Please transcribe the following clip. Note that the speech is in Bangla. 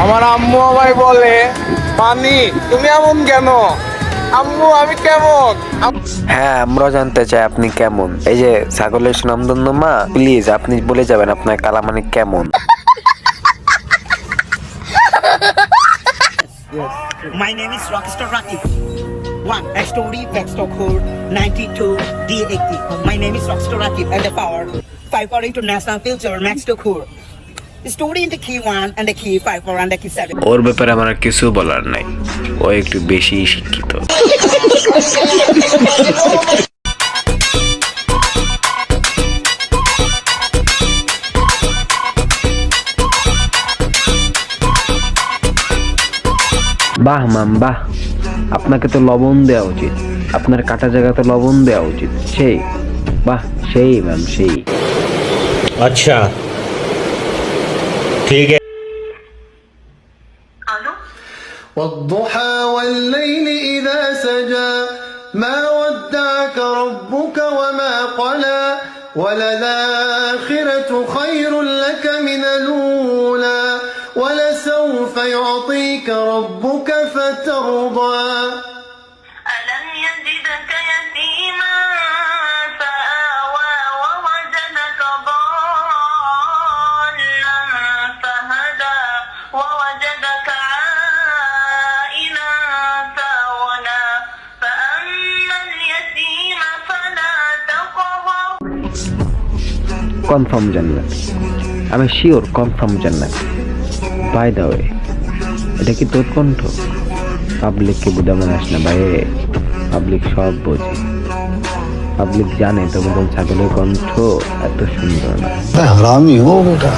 আমার আম্মু আমায় বলে, মানি তুমি এমন কেন? আম্মু আমি কেমন? হ্যাঁ, আমরাও জানতে চাই আপনি কেমন। এই যে ছাগলের সুনামধন্য মা, প্লিজ আপনি বলে যাবেন আপনার কালামানিক কেমন। My name is Rockstar Rakib. 1. Story, Backstock Hood, 92, D80. My name is Rockstar Rakib and the power. 5 for international filter, Max Stock Hood. Story in the key 1 and the key 5 for and the key 7. ওর ব্যাপারে আমার আর কিছু বলার নাই, ও একটু বেশি শিক্ষিত। বাহ মাম বাহ, আপনাকে তো লবণ দেওয়া উচিত, আপনার কাটা জায়গাতে লবণ দেওয়া উচিত। সেই বাহ, সেই ম্যাম সেই। अच्छा ठीक है। والضحى والليل إذا سجى ما ودعك ربك وما قلى وللآخرة خير لك من الأولى ولسوف يعطيك ربك فترضى ألم يجدك يتيما فآوى ووجدك ضالا فهدى ووجدك عائلا فأغنى فأما اليتيم فلا تقهر। কনফার্ম জান্নাত, আমি শিওর কনফার্ম জান্নাত। বাই দা ওয়ে, এটা কি তোর কণ্ঠ? পাবলিককে বুঝা মানাস না ভাই, পাবলিক সব বোঝে। পাবলিক জানে তোর মতন ছাগলের কণ্ঠ এত সুন্দর না। हरामी हो बेटा।